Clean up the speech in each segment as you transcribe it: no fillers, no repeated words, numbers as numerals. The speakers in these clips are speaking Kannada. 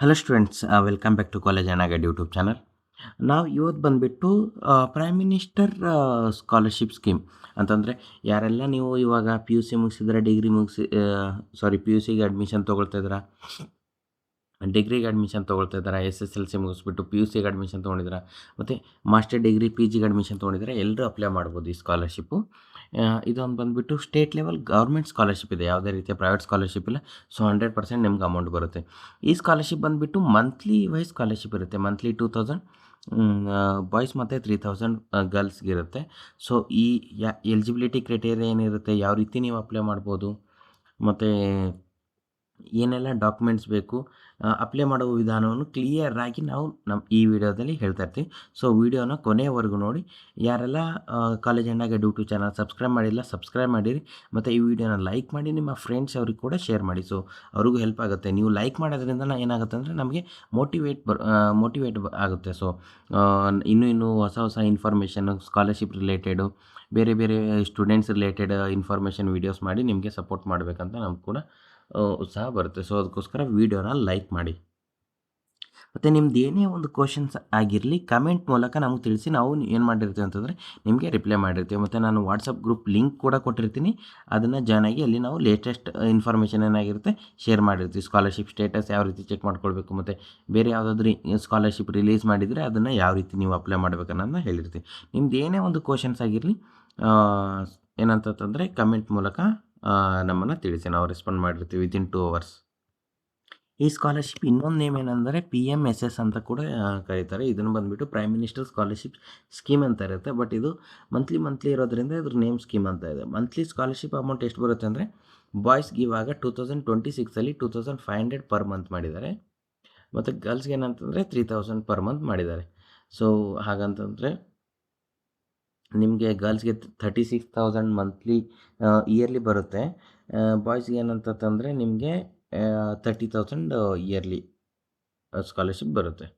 Hello students, welcome back to college ಅಣ್ಣಗಡ್ ಯೂಟ್ಯೂಬ್ ಚಾನಲ್. ನಾವು ಇವತ್ತು ಬಂದುಬಿಟ್ಟು ಪ್ರೈಮ್ ಮಿನಿಸ್ಟರ್ ಸ್ಕಾಲರ್ಶಿಪ್ ಸ್ಕೀಮ್ ಅಂತಂದರೆ, ಯಾರೆಲ್ಲ ನೀವು ಇವಾಗ ಪಿ ಯು ಸಿ ಮುಗಿಸಿದ್ರೆ ಡಿಗ್ರಿ ಮುಗಿಸಿ ಪಿ ಯು ಸಿಗೆ ಅಡ್ಮಿಷನ್ ತೊಗೊಳ್ತಾ ಇದ್ದೀರಾ, ಡಿಗ್ರಿಗೆ ಅಡ್ಮಿಷನ್ ತೊಗೊಳ್ತಾ ಇದ್ದಾರೆ, ಎಸ್ ಎಸ್ ಎಲ್ ಸಿ ಮುಗಿಸ್ಬಿಟ್ಟು ಪಿ ಯು ಸಿಗೆ ಅಡ್ಮಿಷನ್ ತೊಗೊಂಡಿದ್ದೀರಾ, ಮತ್ತು ಮಾಸ್ಟರ್ ಡಿಗ್ರಿ ಪಿ ಜಿಗೆ ಅಡ್ಮಿಷನ್ ತೊಗೊಂಡಿದ್ದೀರಾ, ಎಲ್ಲರೂ ಅಪ್ಲೈ ಮಾಡ್ಬೋದು ಈ ಸ್ಕಾಲರ್ಶಿಪ್ಪು. ಇದೊಂದು ಬಂದುಬಿಟ್ಟು ಸ್ಟೇಟ್ ಲೆವೆಲ್ ಗೌರ್ಮೆಂಟ್ ಸ್ಕಾಲರ್ಶಿಪ್ ಇದೆ, ಯಾವುದೇ ರೀತಿಯ ಪ್ರೈವೇಟ್ ಸ್ಕಾಲರ್ಶಿಪ್ ಇಲ್ಲ. ಸೊ 100% ನಿಮ್ಗೆ ಅಮೌಂಟ್ ಬರುತ್ತೆ. ಈ ಸ್ಕಾಲರ್ಶಿಪ್ ಬಂದುಬಿಟ್ಟು ಮಂತ್ಲಿ ವೈಸ್ ಸ್ಕಾಲರ್ಶಿಪ್ ಇರುತ್ತೆ. ಮಂತ್ಲಿ 2000 ಬಾಯ್ಸ್ ಮತ್ತು 3000 ಗರ್ಲ್ಸ್ಗಿರುತ್ತೆ. ಸೊ ಈ ಎಲಿಜಿಬಿಲಿಟಿ ಕ್ರೈಟೇರಿಯಾ ಏನಿರುತ್ತೆ, ಯಾವ ರೀತಿ ನೀವು ಅಪ್ಲೈ ಮಾಡ್ಬೋದು, ಮತ್ತು ಏನೆಲ್ಲ ಡಾಕ್ಯುಮೆಂಟ್ಸ್ ಬೇಕು, ಅಪ್ಲೈ ಮಾಡುವ ವಿಧಾನವನ್ನು ಕ್ಲಿಯರಾಗಿ ನಾವು ಈ ವಿಡಿಯೋದಲ್ಲಿ ಹೇಳ್ತಾ ಇರ್ತೀವಿ. ಸೊ ವಿಡಿಯೋನ ಕೊನೆಯವರೆಗೂ ನೋಡಿ. ಯಾರೆಲ್ಲ ಕಾಲೇಜ್ ಅಣ್ಣಗಡ್ ಯೂಟ್ಯೂಬ್ ಚಾನಲ್ ಸಬ್ಸ್ಕ್ರೈಬ್ ಮಾಡಿಲ್ಲ, ಸಬ್ಸ್ಕ್ರೈಬ್ ಮಾಡಿರಿ, ಮತ್ತು ಈ ವಿಡಿಯೋನ ಲೈಕ್ ಮಾಡಿ ನಿಮ್ಮ ಫ್ರೆಂಡ್ಸ್ ಅವ್ರಿಗೆ ಕೂಡ ಶೇರ್ ಮಾಡಿ. ಸೊ ಅವ್ರಿಗೂ ಹೆಲ್ಪ್ ಆಗುತ್ತೆ. ನೀವು ಲೈಕ್ ಮಾಡೋದ್ರಿಂದ ಏನಾಗುತ್ತೆ ಅಂದರೆ ನಮಗೆ ಮೋಟಿವೇಟ್ ಆಗುತ್ತೆ. ಸೊ ಇನ್ನೂ ಹೊಸ ಇನ್ಫಾರ್ಮೇಷನ್ನು, ಸ್ಕಾಲರ್ಶಿಪ್ ರಿಲೇಟೆಡು, ಬೇರೆ ಬೇರೆ ಸ್ಟೂಡೆಂಟ್ಸ್ ರಿಲೇಟೆಡ್ ಇನ್ಫಾರ್ಮೇಷನ್ ವೀಡಿಯೋಸ್ ಮಾಡಿ ನಿಮಗೆ ಸಪೋರ್ಟ್ ಮಾಡಬೇಕಂತ ನಮ್ಗೆ ಕೂಡ ಉತ್ಸಾಹ ಬರುತ್ತೆ. ಸೊ ಅದಕ್ಕೋಸ್ಕರ ವೀಡಿಯೋನ ಲೈಕ್ ಮಾಡಿ. ಮತ್ತು ನಿಮ್ದು ಏನೇ ಒಂದು ಕ್ವಶನ್ಸ್ ಆಗಿರಲಿ ಕಮೆಂಟ್ ಮೂಲಕ ನಮಗೆ ತಿಳಿಸಿ. ನಾವು ಏನು ಮಾಡಿರ್ತೀವಿ ಅಂತಂದರೆ ನಿಮಗೆ ರಿಪ್ಲೈ ಮಾಡಿರ್ತೀವಿ. ಮತ್ತು ನಾನು ವಾಟ್ಸಪ್ ಗ್ರೂಪ್ ಲಿಂಕ್ ಕೂಡ ಕೊಟ್ಟಿರ್ತೀನಿ, ಅದನ್ನು ಜಾಯ್ನ್ ಆಗಿ ಅಲ್ಲಿ ನಾವು ಲೇಟೆಸ್ಟ್ ಇನ್ಫಾರ್ಮೇಷನ್ ಏನಾಗಿರುತ್ತೆ ಶೇರ್ ಮಾಡಿರ್ತೀವಿ. ಸ್ಕಾಲರ್ಶಿಪ್ ಸ್ಟೇಟಸ್ ಯಾವ ರೀತಿ ಚೆಕ್ ಮಾಡ್ಕೊಳ್ಬೇಕು, ಮತ್ತು ಬೇರೆ ಯಾವುದಾದ್ರೂ ಸ್ಕಾಲರ್ಶಿಪ್ ರಿಲೀಸ್ ಮಾಡಿದರೆ ಅದನ್ನು ಯಾವ ರೀತಿ ನೀವು ಅಪ್ಲೈ ಮಾಡಬೇಕು ಅನ್ನೋದನ್ನ ಹೇಳಿರ್ತೀವಿ. ನಿಮ್ದು ಏನೇ ಒಂದು ಕ್ವಶನ್ಸ್ ಆಗಿರಲಿ ಏನಂತಂದರೆ ಕಮೆಂಟ್ ಮೂಲಕ ನಮ್ಮನ್ನು ತಿಳಿಸಿ, ನಾವು ರೆಸ್ಪಾಂಡ್ ಮಾಡಿರ್ತೀವಿ ವಿತಿನ್ 2 hours. ಈ ಸ್ಕಾಲರ್ಶಿಪ್ ಇನ್ನೊಂದು ನೇಮ್ ಏನಂದರೆ PMSS ಅಂತ ಕೂಡ ಕರೀತಾರೆ. ಇದನ್ನು ಬಂದುಬಿಟ್ಟು ಪ್ರೈಮ್ ಮಿನಿಸ್ಟರ್ ಸ್ಕಾಲರ್ಶಿಪ್ ಸ್ಕೀಮ್ ಅಂತ ಇರುತ್ತೆ. ಬಟ್ ಇದು ಮಂತ್ಲಿ ಇರೋದ್ರಿಂದ ಇದ್ರ ನೇಮ್ ಸ್ಕೀಮ್ ಅಂತ ಇದೆ. ಮಂತ್ಲಿ ಸ್ಕಾಲರ್ಶಿಪ್ ಅಮೌಂಟ್ ಎಷ್ಟು ಬರುತ್ತೆ ಅಂದರೆ, ಬಾಯ್ಸ್ಗೆ ಇವಾಗ 2026 2500 ಪರ್ ಮಂತ್ ಮಾಡಿದ್ದಾರೆ, ಮತ್ತು ಗರ್ಲ್ಸ್ಗೆ ಏನಂತಂದರೆ 3000 ಪರ್ ಮಂತ್ ಮಾಡಿದ್ದಾರೆ. ಸೊ ಹಾಗಂತಂದರೆ ನಿಮಗೆ ಗರ್ಲ್ಸ್ಗೆ 36,000 ಮಂತ್ಲಿ ಇಯರ್ಲಿ ಬರುತ್ತೆ. ಬಾಯ್ಸ್ಗೆ ಏನಂತಂದರೆ ನಿಮಗೆ 30,000 ಇಯರ್ಲಿ ಸ್ಕಾಲರ್ಶಿಪ್ ಬರುತ್ತೆ.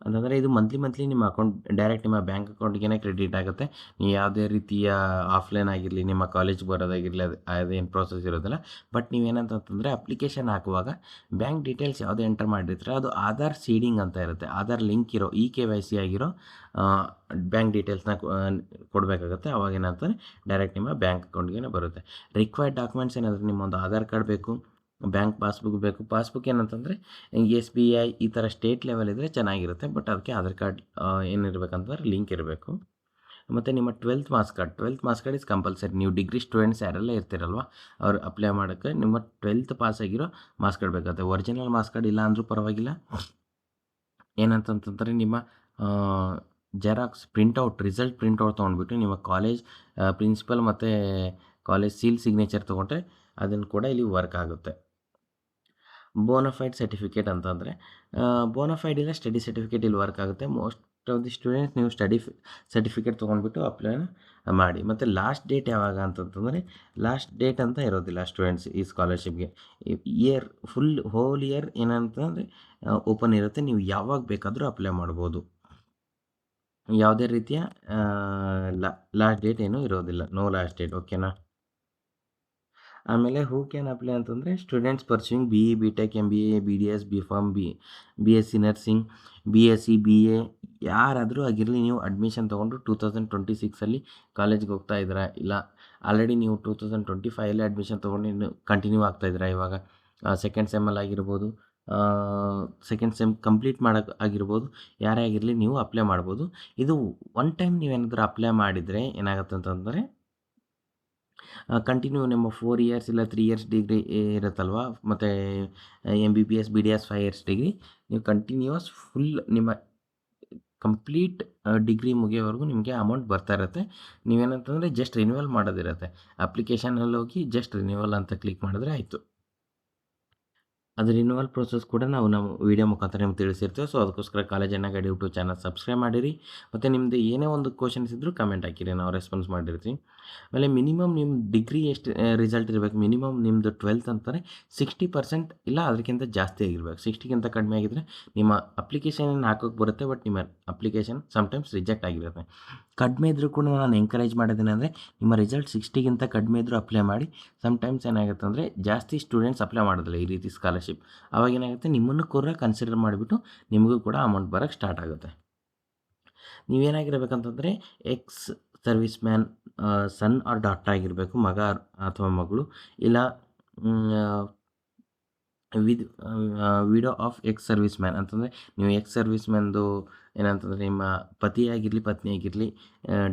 ಅಂತಂದರೆ ಇದು ಮಂತ್ಲಿ ನಿಮ್ಮ ಅಕೌಂಟ್ ಡೈರೆಕ್ಟ್ ನಿಮ್ಮ ಬ್ಯಾಂಕ್ ಅಕೌಂಟ್ಗೆ ಕ್ರೆಡಿಟ್ ಆಗುತ್ತೆ. ನೀವು ಯಾವುದೇ ರೀತಿಯ ಆಫ್ಲೈನ್ ಆಗಿರಲಿ, ನಿಮ್ಮ ಕಾಲೇಜ್ಗೆ ಬರೋದಾಗಿರಲಿ, ಅದೇನು ಪ್ರೋಸೆಸ್ ಇರೋದಿಲ್ಲ. ಬಟ್ ನೀವೇನಂತಂದರೆ ಅಪ್ಲಿಕೇಶನ್ ಹಾಕುವಾಗ ಬ್ಯಾಂಕ್ ಡೀಟೇಲ್ಸ್ ಯಾವುದೇ ಎಂಟರ್ ಮಾಡಿರ್ತೀರ ಅದು ಆಧಾರ್ ಸೀಡಿಂಗ್ ಅಂತ ಇರುತ್ತೆ. ಆಧಾರ್ ಲಿಂಕ್ ಇರೋ KYC ಆಗಿರೋ ಬ್ಯಾಂಕ್ ಡೀಟೇಲ್ಸ್ನ ಕೊಡಬೇಕಾಗುತ್ತೆ. ಅವಾಗ ಏನಂತಂದರೆ ಡೈರೆಕ್ಟ್ ನಿಮ್ಮ ಬ್ಯಾಂಕ್ ಅಕೌಂಟ್ಗೆ ಬರುತ್ತೆ. ರಿಕ್ವೈರ್ಡ್ ಡಾಕ್ಯುಮೆಂಟ್ಸ್ ಏನಾದರೂ ನಿಮ್ಮೊಂದು ಆಧಾರ್ ಕಾರ್ಡ್ ಬೇಕು, ಬ್ಯಾಂಕ್ ಪಾಸ್ಬುಕ್ ಬೇಕು. ಪಾಸ್ಬುಕ್ ಏನಂತಂದರೆ SBI ಈ ಥರ ಸ್ಟೇಟ್ ಲೆವೆಲ್ ಇದ್ದರೆ ಚೆನ್ನಾಗಿರುತ್ತೆ. ಬಟ್ ಅದಕ್ಕೆ ಆಧಾರ್ ಕಾರ್ಡ್ ಏನಿರಬೇಕಂತಂದ್ರೆ ಲಿಂಕ್ ಇರಬೇಕು. ಮತ್ತು ನಿಮ್ಮ 12th marks card is compulsory. ನೀವು ಡಿಗ್ರಿ ಸ್ಟೂಡೆಂಟ್ಸ್ ಯಾರೆಲ್ಲ ಇರ್ತೀರಲ್ವ, ಅವ್ರು ಅಪ್ಲೈ ಮಾಡೋಕ್ಕೆ ನಿಮ್ಮ 12th ಪಾಸ್ ಆಗಿರೋ ಮಾರ್ಕ್ಸ್ ಕಾರ್ಡ್ ಬೇಕಾಗುತ್ತೆ. ಒರಿಜಿನಲ್ ಮಾರ್ಕ್ಸ್ ಕಾರ್ಡ್ ಇಲ್ಲ ಅಂದರೂ ಪರವಾಗಿಲ್ಲ. ಏನಂತಂತಂದರೆ ನಿಮ್ಮ ಜೆರಾಕ್ಸ್ ರಿಸಲ್ಟ್ ಪ್ರಿಂಟೌಟ್ ತೊಗೊಂಡ್ಬಿಟ್ಟು ನಿಮ್ಮ ಕಾಲೇಜ್ ಪ್ರಿನ್ಸಿಪಲ್ ಮತ್ತು ಕಾಲೇಜ್ ಸೀಲ್ ಸಿಗ್ನೇಚರ್ ತೊಗೊಂಡ್ರೆ ಅದನ್ನು ಕೂಡ ಇಲ್ಲಿ ವರ್ಕ್ ಆಗುತ್ತೆ. ಬೋನಫೈಡ್ ಸರ್ಟಿಫಿಕೇಟ್ ಅಂತಂದರೆ ಬೋನಫೈಡ್ ಇಲ್ಲ ಸ್ಟಡಿ ಸರ್ಟಿಫಿಕೇಟ್ ಇಲ್ಲಿ ವರ್ಕ್ ಆಗುತ್ತೆ. ಮೋಸ್ಟ್ ಆಫ್ ದಿ ಸ್ಟೂಡೆಂಟ್ಸ್ ನೀವು ಸ್ಟಡಿ ಸರ್ಟಿಫಿಕೇಟ್ ತೊಗೊಂಡ್ಬಿಟ್ಟು ಅಪ್ಲೈನ ಮಾಡಿ. ಮತ್ತು ಲಾಸ್ಟ್ ಡೇಟ್ ಯಾವಾಗ ಅಂತಂತಂದರೆ ಲಾಸ್ಟ್ ಡೇಟ್ ಅಂತ ಇರೋದಿಲ್ಲ ಸ್ಟೂಡೆಂಟ್ಸ್ ಈ ಸ್ಕಾಲರ್ಶಿಪ್ಗೆ. ಹೋಲ್ ಇಯರ್ ಏನಂತಂದರೆ ಓಪನ್ ಇರುತ್ತೆ. ನೀವು ಯಾವಾಗ ಬೇಕಾದರೂ ಅಪ್ಲೈ ಮಾಡ್ಬೋದು. ಯಾವುದೇ ರೀತಿಯ ಲಾಸ್ಟ್ ಡೇಟ್ ಏನೂ ಇರೋದಿಲ್ಲ, ನೋ ಲಾಸ್ಟ್ ಡೇಟ್. ಓಕೆನಾ? ಆಮೇಲೆ ಹೂ ಕ್ಯಾನ್ ಅಪ್ಲೈ ಅಂತಂದರೆ students pursuing BE, BTech, MBA, BDS, BPharm, BSc nursing, BSc, BA ಯಾರಾದರೂ ಆಗಿರಲಿ, ನೀವು ಅಡ್ಮಿಷನ್ ತೊಗೊಂಡು 2026 ಕಾಲೇಜ್ಗೆ ಹೋಗ್ತಾ ಇದ್ದೀರಾ, ಇಲ್ಲ ಆಲ್ರೆಡಿ ನೀವು 2025 ಅಡ್ಮಿಷನ್ ತೊಗೊಂಡು ಕಂಟಿನ್ಯೂ ಆಗ್ತಾಯಿದ್ದೀರಾ, ಇವಾಗ ಸೆಕೆಂಡ್ ಸೆಮ್ಮಲ್ಲಿ ಆಗಿರ್ಬೋದು, ಸೆಕೆಂಡ್ ಸೆಮ್ ಕಂಪ್ಲೀಟ್ ಮಾಡೋಕ್ಕೆ ಆಗಿರ್ಬೋದು, ಯಾರೇ ಆಗಿರಲಿ ನೀವು ಅಪ್ಲೈ ಮಾಡ್ಬೋದು. ಇದು ಒನ್ ಟೈಮ್ ನೀವೇನಾದರೂ ಅಪ್ಲೈ ಮಾಡಿದರೆ ಏನಾಗುತ್ತೆ ಅಂತಂದರೆ ಕಂಟಿನ್ಯೂ ನಿಮ್ಮ 4 ಇಯರ್ಸ್ ಇಲ್ಲ 3 ಇಯರ್ಸ್ ಡಿಗ್ರಿ ಇರುತ್ತಲ್ವ, ಮತ್ತು MBBS, BDS 5 ಇಯರ್ಸ್ ಡಿಗ್ರಿ, ನೀವು ಕಂಟಿನ್ಯೂಸ್ ಫುಲ್ ನಿಮ್ಮ ಕಂಪ್ಲೀಟ್ ಡಿಗ್ರಿ ಮುಗಿಯೋವರೆಗೂ ನಿಮಗೆ ಅಮೌಂಟ್ ಬರ್ತಾ ಇರುತ್ತೆ. ನೀವೇನಂತಂದರೆ ಜಸ್ಟ್ ರಿನ್ಯೂವಲ್ ಮಾಡೋದಿರುತ್ತೆ. ಅಪ್ಲಿಕೇಶನಲ್ಲಿ ಹೋಗಿ ಜಸ್ಟ್ ರಿನ್ಯೂವಲ್ ಅಂತ ಕ್ಲಿಕ್ ಮಾಡಿದ್ರೆ ಆಯಿತು. ಅದು ರಿನ್ಯೂವಲ್ ಪ್ರೋಸೆಸ್ ಕೂಡ ನಾವು ನಮ್ಮ ವೀಡಿಯೋ ಮುಖಾಂತರ ನಿಮ್ಗೆ ತಿಳಿಸಿರ್ತೀವಿ. ಸೊ ಅದಕ್ಕೋಸ್ಕರ ಕಾಲೇಜ್ ಅಣ್ಣಗಡ್ ಯೂಟ್ಯೂಬ್ ಚಾನಲ್ ಸಬ್ಸ್ಕ್ರೈಬ್ ಮಾಡಿರಿ. ಮತ್ತು ನಿಮ್ಮದು ಏನೇ ಒಂದು ಕ್ವಶನ್ಸ್ ಇದ್ದರೂ ಕಮೆಂಟ್ ಹಾಕಿರಿ, ನಾವು ರೆಸ್ಪಾನ್ಸ್ ಮಾಡಿರ್ತೀವಿ. ಆಮೇಲೆ ಮಿನಿಮಮ್ ನಿಮ್ಮ ಡಿಗ್ರಿ ಎಷ್ಟು ರಿಸಲ್ಟ್ ಇರಬೇಕು, ಮಿನಿಮಮ್ ನಿಮ್ಮದು 12th ಅಂತಾರೆ 60% ಇಲ್ಲ ಅದಕ್ಕಿಂತ ಜಾಸ್ತಿ ಆಗಿರ್ಬೇಕು. 60ಗಿಂತ ಕಡಿಮೆ ಆಗಿದ್ದರೆ ನಿಮ್ಮ ಅಪ್ಲಿಕೇಶನ್ ಹಾಕೋಕ್ಕೆ ಬರುತ್ತೆ, ಬಟ್ ನಿಮ್ಮ ಅಪ್ಲಿಕೇಶನ್ ಸಮ್ಟೈಮ್ಸ್ ರಿಜೆಕ್ಟ್ ಆಗಿರುತ್ತೆ. ಕಡಿಮೆ ಇದ್ದರೂ ಕೂಡ ನಾನು ಎಂಕರೇಜ್ ಮಾಡೋದೇನೆಂದರೆ, ನಿಮ್ಮ ರಿಸಲ್ಟ್ 60ಗಿಂತ ಕಡಿಮೆ ಇದ್ದರೂ ಅಪ್ಲೈ ಮಾಡಿ. ಸಮ್ಟೈಮ್ಸ್ ಏನಾಗುತ್ತೆ ಅಂದರೆ ಜಾಸ್ತಿ ಸ್ಟೂಡೆಂಟ್ಸ್ ಅಪ್ಲೈ ಮಾಡೋದಿಲ್ಲ ಈ ರೀತಿ ಸ್ಕಾಲರ್ಶಿಪ್. ಆವಾಗ ಏನಾಗುತ್ತೆ, ನಿಮ್ಮನ್ನು ಕೂಡ ಕನ್ಸಿಡರ್ ಮಾಡಿಬಿಟ್ಟು ನಿಮಗೂ ಕೂಡ ಅಮೌಂಟ್ ಬರೋಕ್ಕೆ ಸ್ಟಾರ್ಟ್ ಆಗುತ್ತೆ. ನೀವೇನಾಗಿರ್ಬೇಕಂತಂದರೆ ex service man son or daughter ಆಗಿರಬೇಕು, ಮಗ ಅಥವಾ ಮಗಳು, ಇಲ್ಲ widow of ex service man ಅಂತಂದರೆ ನೀವು ಎಕ್ಸ್ ಸರ್ವಿಸ್ ಮ್ಯಾನ್ದು ಏನಂತಂದರೆ ನಿಮ್ಮ ಪತಿಯಾಗಿರಲಿ ಪತ್ನಿ ಆಗಿರಲಿ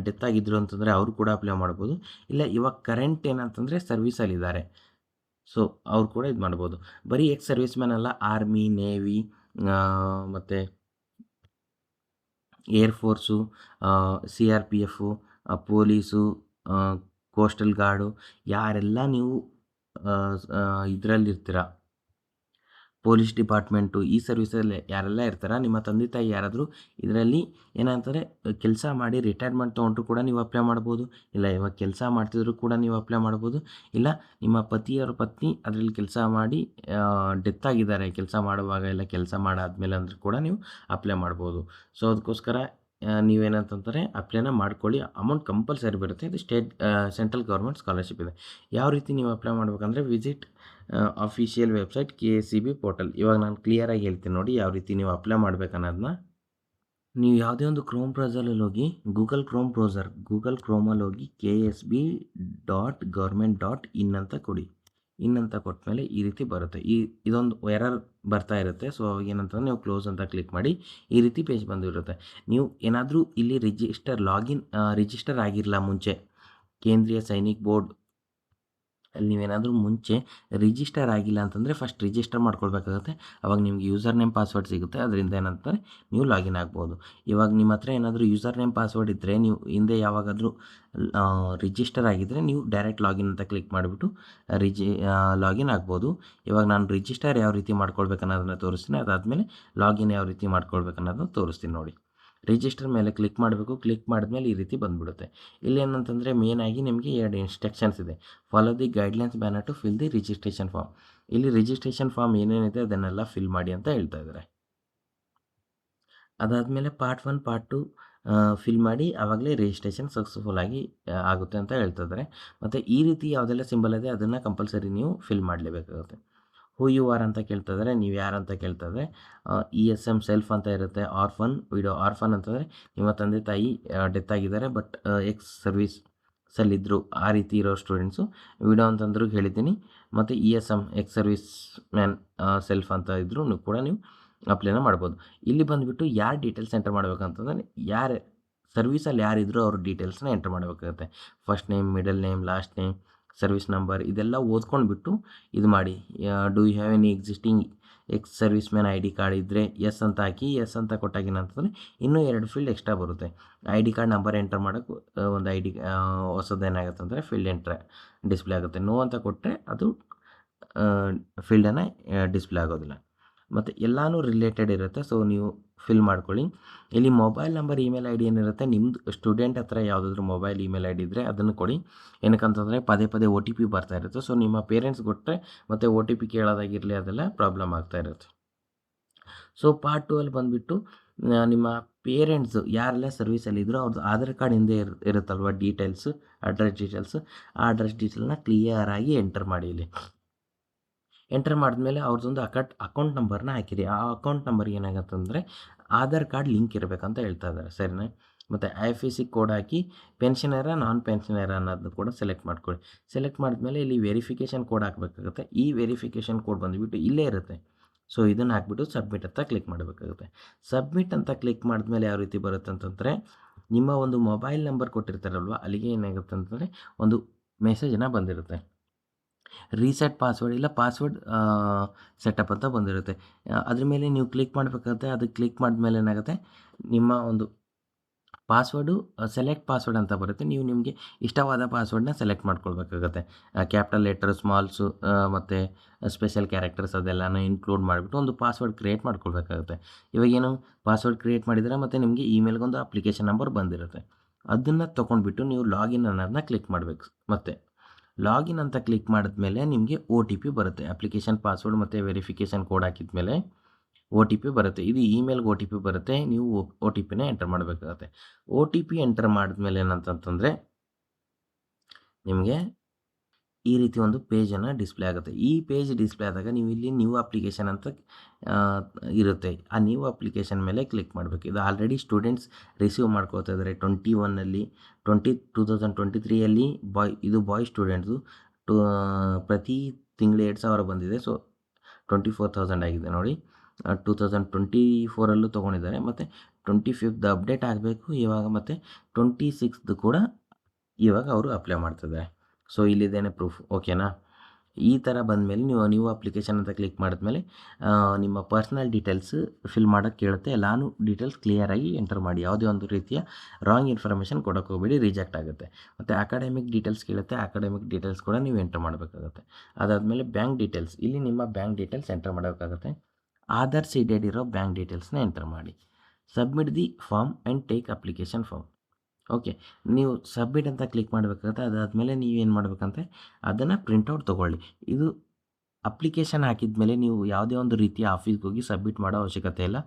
ಡೆತ್ ಆಗಿದ್ರು ಅಂತಂದರೆ ಅವರು ಕೂಡ ಅಪ್ಲೈ ಮಾಡ್ಬೋದು. ಇಲ್ಲ ಇವಾಗ ಕರೆಂಟ್ ಏನಂತಂದರೆ ಸರ್ವೀಸಲ್ಲಿದ್ದಾರೆ, ಸೊ ಅವ್ರು ಕೂಡ ಇದು ಮಾಡ್ಬೋದು. ಬರೀ ಎಕ್ಸ್ ಸರ್ವಿಸ್ ಮ್ಯಾನ್ ಅಲ್ಲ, ಆರ್ಮಿ, ನೇವಿ ಮತ್ತು air force, CRPF, police, coastal guard, ಯಾರೆಲ್ಲ ನೀವು ಇದರಲ್ಲಿರ್ತೀರ, ಪೊಲೀಸ್ ಡಿಪಾರ್ಟ್ಮೆಂಟು, ಈ ಸರ್ವಿಸಲ್ಲಿ ಯಾರೆಲ್ಲ ಇರ್ತಾರ, ನಿಮ್ಮ ತಂದೆ ತಾಯಿ ಯಾರಾದರೂ ಇದರಲ್ಲಿ ಏನಂತಾರೆ ಕೆಲಸ ಮಾಡಿ ರಿಟೈರ್ಮೆಂಟ್ ತೊಗೊಂಡ್ರು ಕೂಡ ನೀವು ಅಪ್ಲೈ ಮಾಡ್ಬೋದು. ಇಲ್ಲ ಇವಾಗ ಕೆಲಸ ಮಾಡ್ತಿದ್ರು ಕೂಡ ನೀವು ಅಪ್ಲೈ ಮಾಡ್ಬೋದು. ಇಲ್ಲ ನಿಮ್ಮ ಪತಿಯವರ ಪತ್ನಿ ಅದರಲ್ಲಿ ಕೆಲಸ ಮಾಡಿ ಡೆತ್ ಆಗಿದ್ದಾರೆ ಕೆಲಸ ಮಾಡುವಾಗ, ಇಲ್ಲ ಕೆಲಸ ಮಾಡಾದ್ಮೇಲೆ ಅಂದರೂ ಕೂಡ ನೀವು ಅಪ್ಲೈ ಮಾಡ್ಬೋದು. ಸೊ ಅದಕ್ಕೋಸ್ಕರ ನೀವೇನಂತಂದರೆ ಅಪ್ಲೈನ ಮಾಡ್ಕೊಳ್ಳಿ. ಅಮೌಂಟ್ ಕಂಪಲ್ಸರಿ ಬರುತ್ತೆ. ಇದು ಸೆಂಟ್ರಲ್ ಗೌರ್ಮೆಂಟ್ ಸ್ಕಾಲರ್ಶಿಪ್ ಇದೆ. ಯಾವ ರೀತಿ ನೀವು ಅಪ್ಲೈ ಮಾಡ್ಬೇಕಂದ್ರೆ, visit official website KSEB portal. ಇವಾಗ ನಾನು ಕ್ಲಿಯರಾಗಿ ಹೇಳ್ತೀನಿ ನೋಡಿ ಯಾವ ರೀತಿ ನೀವು ಅಪ್ಲೈ ಮಾಡ್ಬೇಕನ್ನೋದನ್ನ. ನೀವು ಯಾವುದೇ ಒಂದು ಕ್ರೋಮ್ ಬ್ರೌಸರಲ್ಲಿ ಹೋಗಿ, ಗೂಗಲ್ ಕ್ರೋಮಲ್ಲಿ ಹೋಗಿ KSB.government.in ಅಂತ ಕೊಡಿ. ಅಂತ ಕೊಟ್ಟಮೇಲೆ ಈ ರೀತಿ ಬರುತ್ತೆ. ಇದೊಂದು ಎರರ್ ಬರ್ತಾ ಇರುತ್ತೆ. ಸೊ ಅವಾಗ ಏನಂತಂದರೆ ನೀವು ಕ್ಲೋಸ್ ಅಂತ ಕ್ಲಿಕ್ ಮಾಡಿ ಈ ರೀತಿ ಪೇಜ್ ಬಂದಿರುತ್ತೆ. ನೀವು ಏನಾದರೂ ಇಲ್ಲಿ ರಿಜಿಸ್ಟರ್ ಆಗಿರಲ್ಲ ಮುಂಚೆ, ಕೇಂದ್ರೀಯ ಸೈನಿಕ್ ಬೋರ್ಡ್ ಅಲ್ಲಿ ನೀವೇನಾದರೂ ಮುಂಚೆ ರಿಜಿಸ್ಟರ್ ಆಗಿಲ್ಲ ಅಂತಂದರೆ ಫಸ್ಟ್ ರಿಜಿಸ್ಟರ್ ಮಾಡ್ಕೊಳ್ಬೇಕಾಗುತ್ತೆ. ಅವಾಗ ನಿಮ್ಗೆ ಯೂಸರ್ ನೇಮ್ ಪಾಸ್ವರ್ಡ್ ಸಿಗುತ್ತೆ. ಅದರಿಂದ ಏನಂತಾರೆ ನೀವು ಲಾಗಿನ್ ಆಗ್ಬೋದು. ಇವಾಗ ನಿಮ್ಮ ಹತ್ರ ಏನಾದರೂ ಯೂಸರ್ ನೇಮ್ ಪಾಸ್ವರ್ಡ್ ಇದ್ದರೆ, ನೀವು ಹಿಂದೆ ಯಾವಾಗಾದರೂ ರಿಜಿಸ್ಟರ್ ಆಗಿದ್ದರೆ ನೀವು ಡೈರೆಕ್ಟ್ ಲಾಗಿನ್ ಅಂತ ಕ್ಲಿಕ್ ಮಾಡಿಬಿಟ್ಟು ಲಾಗಿನ್ ಆಗ್ಬೋದು. ಇವಾಗ ನಾನು ರಿಜಿಸ್ಟರ್ ಯಾವ ರೀತಿ ಮಾಡ್ಕೊಳ್ಬೇಕನ್ನೋದನ್ನು ತೋರಿಸ್ತೀನಿ. ಅದಾದಮೇಲೆ ಲಾಗಿನ್ ಯಾವ ರೀತಿ ಮಾಡ್ಕೊಳ್ಬೇಕನ್ನೋದನ್ನು ತೋರಿಸ್ತೀನಿ ನೋಡಿ. ರಿಜಿಸ್ಟರ್ ಮೇಲೆ ಕ್ಲಿಕ್ ಮಾಡಬೇಕು. ಕ್ಲಿಕ್ ಮಾಡಿದ್ಮೇಲೆ ಈ ರೀತಿ ಬಂದುಬಿಡುತ್ತೆ. ಇಲ್ಲೇನಂತಂದರೆ ಮೇನಾಗಿ ನಿಮಗೆ 2 ಇನ್ಸ್ಟ್ರಕ್ಷನ್ಸ್ ಇದೆ. Follow the guidelines banner to fill the registration form. ಇಲ್ಲಿ ರಿಜಿಸ್ಟ್ರೇಷನ್ ಫಾರ್ಮ್ ಏನೇನಿದೆ ಅದನ್ನೆಲ್ಲ ಫಿಲ್ ಮಾಡಿ ಅಂತ ಹೇಳ್ತಾ ಇದ್ದಾರೆ. ಅದಾದಮೇಲೆ ಪಾರ್ಟ್ 1 ಪಾರ್ಟ್ 2 ಫಿಲ್ ಮಾಡಿ, ಆವಾಗಲೇ ರಿಜಿಸ್ಟ್ರೇಷನ್ ಸಕ್ಸಸ್ಫುಲ್ ಆಗಿ ಆಗುತ್ತೆ ಅಂತ ಹೇಳ್ತಾ ಇದ್ದಾರೆ. ಮತ್ತು ಈ ರೀತಿ ಯಾವುದೆಲ್ಲ ಸಿಂಬಲ್ ಇದೆ ಅದನ್ನು ಕಂಪಲ್ಸರಿ ನೀವು ಫಿಲ್ ಮಾಡಲೇಬೇಕಾಗುತ್ತೆ. ಹೂ ಯು ಆರ್ ಅಂತ ಕೇಳ್ತಾ ಇದ್ದಾರೆ, ನೀವು ಯಾರು ಅಂತ ಕೇಳ್ತಾ ಇದ್ದಾರೆ. ESM ಸೆಲ್ಫ್ ಅಂತ ಇರುತ್ತೆ. ಆರ್ಫನ್ ಅಂತಂದರೆ ನಿಮ್ಮ ತಂದೆ ತಾಯಿ ಡೆತ್ ಆಗಿದ್ದಾರೆ, ಬಟ್ ಎಕ್ಸ್ ಸರ್ವೀಸಲ್ಲಿದ್ದರು, ಆ ರೀತಿ ಇರೋ ಸ್ಟೂಡೆಂಟ್ಸು. ವಿಡೋ ಅಂತಂದ್ರೂ ಹೇಳಿದ್ದೀನಿ. ಮತ್ತು ESM X service man self ಅಂತ ಇದ್ದರೂ ಕೂಡ ನೀವು ಅಪ್ಲೈನ ಮಾಡ್ಬೋದು. ಇಲ್ಲಿ ಬಂದುಬಿಟ್ಟು ಯಾರು ಡೀಟೇಲ್ಸ್ ಎಂಟರ್ ಮಾಡಬೇಕಂತಂದರೆ, ಯಾರು ಸರ್ವೀಸಲ್ಲಿ ಯಾರಿದ್ರು ಅವ್ರ ಡೀಟೇಲ್ಸ್ನ ಎಂಟರ್ ಮಾಡಬೇಕಾಗುತ್ತೆ. First name, middle name, last name, service number ಇದೆಲ್ಲ ಓದ್ಕೊಂಡ್ಬಿಟ್ಟು ಇದು ಮಾಡಿ. Do you have any existing ex service man ID card ಇದ್ದರೆ ಎಸ್ ಅಂತ ಹಾಕಿ. ಎಸ್ ಅಂತ ಕೊಟ್ಟಾಗ ಏನಂತಂದರೆ ಇನ್ನೂ 2 ಫೀಲ್ಡ್ ಎಕ್ಸ್ಟ್ರಾ ಬರುತ್ತೆ. ID ಕಾರ್ಡ್ ನಂಬರ್ ಎಂಟರ್ ಮಾಡೋಕ್ಕೆ ಒಂದು ಹೊಸದೇನಾಗುತ್ತೆ ಅಂದರೆ ಫೀಲ್ಡ್ ಡಿಸ್ಪ್ಲೇ ಆಗುತ್ತೆ. ನೋ ಅಂತ ಕೊಟ್ಟರೆ ಅದು ಫೀಲ್ಡನ್ನು ಡಿಸ್ಪ್ಲೇ ಆಗೋದಿಲ್ಲ. ಮತ್ತು ಎಲ್ಲನೂ ರಿಲೇಟೆಡ್ ಇರುತ್ತೆ. ಸೊ ನೀವು ಫಿಲ್ ಮಾಡ್ಕೊಳ್ಳಿ. ಇಲ್ಲಿ ಮೊಬೈಲ್ ನಂಬರ್, ಇಮೇಲ್ ID ಏನಿರುತ್ತೆ, ನಿಮ್ಮದು ಸ್ಟೂಡೆಂಟ್ ಹತ್ರ ಯಾವುದಾದ್ರೂ ಮೊಬೈಲ್ ಇಮೇಲ್ ID ಇದ್ದರೆ ಅದನ್ನು ಕೊಡಿ. ಏನಕ್ಕಂತಂದರೆ ಪದೇ OTP ಬರ್ತಾ ಇರುತ್ತೆ. ಸೊ ನಿಮ್ಮ ಪೇರೆಂಟ್ಸ್ ಕೊಟ್ಟರೆ ಮತ್ತು OTP ಕೇಳೋದಾಗಿರಲಿ ಅದೆಲ್ಲ ಪ್ರಾಬ್ಲಮ್ ಆಗ್ತಾ ಇರುತ್ತೆ. ಸೊ ಪಾರ್ಟ್ 2 ಅಲ್ಲಿ ಬಂದುಬಿಟ್ಟು ನಿಮ್ಮ ಪೇರೆಂಟ್ಸು ಯಾರೆಲ್ಲ ಸರ್ವೀಸಲ್ಲಿದ್ದರೂ ಅವ್ರದ್ದು ಆಧಾರ್ ಕಾರ್ಡ್ ಹಿಂದೆ ಇರುತ್ತಲ್ವ ಡೀಟೇಲ್ಸು, ಅಡ್ರೆಸ್ ಡೀಟೇಲ್ಸು, ಆ ಅಡ್ರೆಸ್ ಡೀಟೇಲ್ನ ಕ್ಲಿಯರಾಗಿ ಎಂಟರ್ ಮಾಡಿ. ಇಲ್ಲಿ ಎಂಟರ್ ಮಾಡಿದ್ಮೇಲೆ ಅವ್ರದ್ದೊಂದು ಅಕೌಂಟ್ ನಂಬರ್ನ ಹಾಕಿರಿ. ಆ ಅಕೌಂಟ್ ನಂಬರ್ಗೆ ಏನಾಗುತ್ತಂದರೆ ಆಧಾರ್ ಕಾರ್ಡ್ ಲಿಂಕ್ ಇರಬೇಕಂತ ಹೇಳ್ತಾ ಇದ್ದಾರೆ, ಸರಿನಾ? ಮತ್ತು IFSC ಕೋಡ್ ಹಾಕಿ ಪೆನ್ಷನರ ನಾನ್ ಪೆನ್ಷನರ ಅನ್ನೋದನ್ನು ಕೂಡ ಸೆಲೆಕ್ಟ್ ಮಾಡ್ಕೊಳ್ಳಿ. ಸೆಲೆಕ್ಟ್ ಮಾಡಿದ್ಮೇಲೆ ಇಲ್ಲಿ ವೆರಿಫಿಕೇಷನ್ ಕೋಡ್ ಹಾಕಬೇಕಾಗುತ್ತೆ. ಈ ವೆರಿಫಿಕೇಷನ್ ಕೋಡ್ ಬಂದುಬಿಟ್ಟು ಇಲ್ಲೇ ಇರುತ್ತೆ. ಸೊ ಇದನ್ನು ಹಾಕ್ಬಿಟ್ಟು ಸಬ್ಮಿಟ್ ಅಂತ ಕ್ಲಿಕ್ ಮಾಡಬೇಕಾಗುತ್ತೆ. ಸಬ್ಮಿಟ್ ಅಂತ ಕ್ಲಿಕ್ ಮಾಡಿದ್ಮೇಲೆ ಯಾವ ರೀತಿ ಬರುತ್ತೆ ಅಂತಂದರೆ, ನಿಮ್ಮ ಒಂದು ಮೊಬೈಲ್ ನಂಬರ್ ಕೊಟ್ಟಿರ್ತಾರಲ್ವ, ಅಲ್ಲಿಗೆ ಏನಾಗುತ್ತೆ ಅಂತಂದರೆ ಒಂದು ಮೆಸೇಜನ್ನು ಬಂದಿರುತ್ತೆ. ರೀಸೆಟ್ ಪಾಸ್ವರ್ಡ್ ಇಲ್ಲ ಪಾಸ್ವರ್ಡ್ ಸೆಟಪ್ ಅಂತ ಬಂದಿರುತ್ತೆ. ಅದ್ರ ಮೇಲೆ ನೀವು ಕ್ಲಿಕ್ ಮಾಡಬೇಕಾಗುತ್ತೆ. ಅದಕ್ಕೆ ಕ್ಲಿಕ್ ಮಾಡಿದ್ಮೇಲೆ ಏನಾಗುತ್ತೆ, ನಿಮ್ಮ ಒಂದು ಪಾಸ್ವರ್ಡು ಸೆಲೆಕ್ಟ್ ಪಾಸ್ವರ್ಡ್ ಅಂತ ಬರುತ್ತೆ. ನೀವು ನಿಮಗೆ ಇಷ್ಟವಾದ ಪಾಸ್ವರ್ಡನ್ನ ಸೆಲೆಕ್ಟ್ ಮಾಡ್ಕೊಳ್ಬೇಕಾಗುತ್ತೆ. ಕ್ಯಾಪಿಟಲ್ ಲೆಟರ್, ಸ್ಮಾಲ್ಸು ಮತ್ತು ಸ್ಪೆಷಲ್ ಕ್ಯಾರೆಕ್ಟರ್ಸ್ ಅದೆಲ್ಲನೂ ಇನ್ಕ್ಲೂಡ್ ಮಾಡಿಬಿಟ್ಟು ಒಂದು ಪಾಸ್ವರ್ಡ್ ಕ್ರಿಯೇಟ್ ಮಾಡ್ಕೊಳ್ಬೇಕಾಗುತ್ತೆ. ಇವಾಗೇನು ಪಾಸ್ವರ್ಡ್ ಕ್ರಿಯೇಟ್ ಮಾಡಿದರೆ ಮತ್ತು ನಿಮಗೆ ಇಮೇಲ್ಗೊಂದು ಅಪ್ಲಿಕೇಶನ್ ನಂಬರ್ ಬಂದಿರುತ್ತೆ. ಅದನ್ನು ತೊಗೊಂಡ್ಬಿಟ್ಟು ನೀವು ಲಾಗಿನ್ ಅನ್ನೋದನ್ನ ಕ್ಲಿಕ್ ಮಾಡಬೇಕು. ಮತ್ತು ಲಾಗಿನ್ ಅಂತ ಕ್ಲಿಕ್ ಮಾಡಿದ್ಮೇಲೆ ನಿಮಗೆ ಒ ಟಿ ಪಿ ಬರುತ್ತೆ. ಅಪ್ಲಿಕೇಶನ್ ಪಾಸ್ವರ್ಡ್ ಮತ್ತು ವೆರಿಫಿಕೇಷನ್ ಕೋಡ್ ಹಾಕಿದ್ಮೇಲೆ ಒ ಟಿ ಪಿ ಬರುತ್ತೆ. ಇದು ಇಮೇಲ್ಗೆ ಒ ಟಿ ಪಿ ಬರುತ್ತೆ. ನೀವು ಒ ಟಿ ಪಿನ ಎಂಟರ್ ಮಾಡಬೇಕಾಗತ್ತೆ. ಒ ಟಿ ಪಿ ಎಂಟರ್ ಮಾಡಿದ್ಮೇಲೆ ಏನಂತಂತಂದರೆ ನಿಮಗೆ ಈ ರೀತಿ ಒಂದು ಪೇಜನ್ನು ಡಿಸ್ಪ್ಲೇ ಆಗುತ್ತೆ. ಈ ಪೇಜ್ ಡಿಸ್ಪ್ಲೇ ಆದಾಗ ನೀವು ಇಲ್ಲಿ ನ್ಯೂ ಅಪ್ಲಿಕೇಶನ್ ಅಂತ ಇರುತ್ತೆ. ಆ ನ್ಯೂ ಅಪ್ಲಿಕೇಶನ್ ಮೇಲೆ ಕ್ಲಿಕ್ ಮಾಡಬೇಕು. ಇದು ಆಲ್ರೆಡಿ ಸ್ಟೂಡೆಂಟ್ಸ್ ರಿಸೀವ್ ಮಾಡ್ಕೋತಾ ಇದ್ದಾರೆ 21ನಲ್ಲಿ 2023ಯಲ್ಲಿ ಇದು ಬಾಯ್ ಸ್ಟೂಡೆಂಟ್ಸು ಪ್ರತಿ ತಿಂಗಳು 2,000 ಬಂದಿದೆ. ಸೊ 24,000 ಆಗಿದೆ ನೋಡಿ. 2024ಅಲ್ಲೂ ತೊಗೊಂಡಿದ್ದಾರೆ. ಮತ್ತು 25th ಅಪ್ಡೇಟ್ ಆಗಬೇಕು ಇವಾಗ, ಮತ್ತು 26th ಕೂಡ ಇವಾಗ ಅವರು ಅಪ್ಲೈ ಮಾಡ್ತಿದ್ದಾರೆ. ಸೊ ಇಲ್ಲಿದ್ದೇನೆ ಪ್ರೂಫ್, ಓಕೆನಾ? ಈ ಥರ ಬಂದಮೇಲೆ ನೀವು ಅಪ್ಲಿಕೇಶನ್ ಅಂತ ಕ್ಲಿಕ್ ಮಾಡಿದ್ಮೇಲೆ ನಿಮ್ಮ ಪರ್ಸ್ನಲ್ ಡೀಟೇಲ್ಸ್ ಫಿಲ್ ಮಾಡೋಕ್ಕೆ ಕೇಳುತ್ತೆ. ಎಲ್ಲಾನು ಡೀಟೇಲ್ಸ್ ಕ್ಲಿಯರಾಗಿ ಎಂಟರ್ ಮಾಡಿ. ಯಾವುದೇ ಒಂದು ರೀತಿಯ ರಾಂಗ್ ಇನ್ಫಾರ್ಮೇಷನ್ ಕೊಡೋಕ್ಕೆ ಹೋಗಬೇಡಿ, ರಿಜೆಕ್ಟ್ ಆಗುತ್ತೆ. ಮತ್ತು ಅಕಾಡೆಮಿಕ್ ಡೀಟೇಲ್ಸ್ ಕೇಳುತ್ತೆ. ಅಕಾಡೆಮಿಕ್ ಡೀಟೇಲ್ಸ್ ಕೂಡ ನೀವು ಎಂಟರ್ ಮಾಡಬೇಕಾಗುತ್ತೆ. ಅದಾದಮೇಲೆ ಬ್ಯಾಂಕ್ ಡೀಟೇಲ್ಸ್, ಇಲ್ಲಿ ನಿಮ್ಮ ಬ್ಯಾಂಕ್ ಡೀಟೇಲ್ಸ್ ಎಂಟರ್ ಮಾಡಬೇಕಾಗುತ್ತೆ. ಆಧಾರ್ ಸೀಡೆಡ್ ಇರೋ ಬ್ಯಾಂಕ್ ಡೀಟೇಲ್ಸ್ನ ಎಂಟರ್ ಮಾಡಿ. Submit the form and take application form. Okay, ನೀವು ಸಬ್ಮಿಟ್ ಅಂತ ಕ್ಲಿಕ್ ಮಾಡಬೇಕಾಗುತ್ತೆ. ಅದಾದಮೇಲೆ ನೀವೇನು ಮಾಡಬೇಕಂತೆ ಅದನ್ನು ಪ್ರಿಂಟೌಟ್ ತೊಗೊಳ್ಳಿ. ಇದು ಅಪ್ಲಿಕೇಶನ್ ಹಾಕಿದ ನೀವು ಯಾವುದೇ ಒಂದು ರೀತಿಯ ಆಫೀಸ್ಗೆ ಹೋಗಿ ಸಬ್ಮಿಟ್ ಮಾಡೋ ಅವಶ್ಯಕತೆ ಇಲ್ಲ.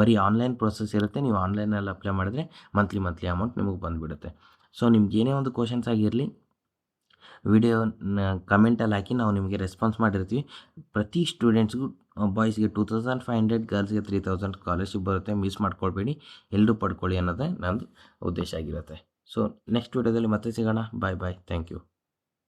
ಬರೀ ಆನ್ಲೈನ್ ಪ್ರೊಸೆಸ್ ಇರುತ್ತೆ. ನೀವು ಆನ್ಲೈನಲ್ಲಿ ಅಪ್ಲೈ ಮಾಡಿದ್ರೆ ಮಂತ್ಲಿ ಅಮೌಂಟ್ ನಿಮಗೆ ಬಂದುಬಿಡುತ್ತೆ. ಸೊ ನಿಮ್ಗೆ ಏನೇ ಒಂದು ಕ್ವಶನ್ಸ್ ಆಗಿರಲಿ ವಿಡಿಯೋನ ಕಮೆಂಟಲ್ಲಿ ಹಾಕಿ, ನಾವು ನಿಮಗೆ ರೆಸ್ಪಾನ್ಸ್ ಮಾಡಿರ್ತೀವಿ. ಪ್ರತಿ ಸ್ಟೂಡೆಂಟ್ಸ್ಗೂ ಬಾಯ್ಸ್ಗೆ 2,500, ಗರ್ಲ್ಸ್ಗೆ 3,000 ಸ್ಕಾಲರ್ಶಿಪ್ ಬರುತ್ತೆ. ಮಿಸ್ ಮಾಡ್ಕೊಳ್ಬೇಡಿ, ಎಲ್ಲರೂ ಪಡ್ಕೊಳ್ಳಿ ಅನ್ನೋದೇ ನಂದು ಉದ್ದೇಶ ಆಗಿರುತ್ತೆ. ಸೊ ನೆಕ್ಸ್ಟ್ ವಿಡಿಯೋದಲ್ಲಿ ಮತ್ತೆ ಸಿಗೋಣ. ಬಾಯ್. Thank you.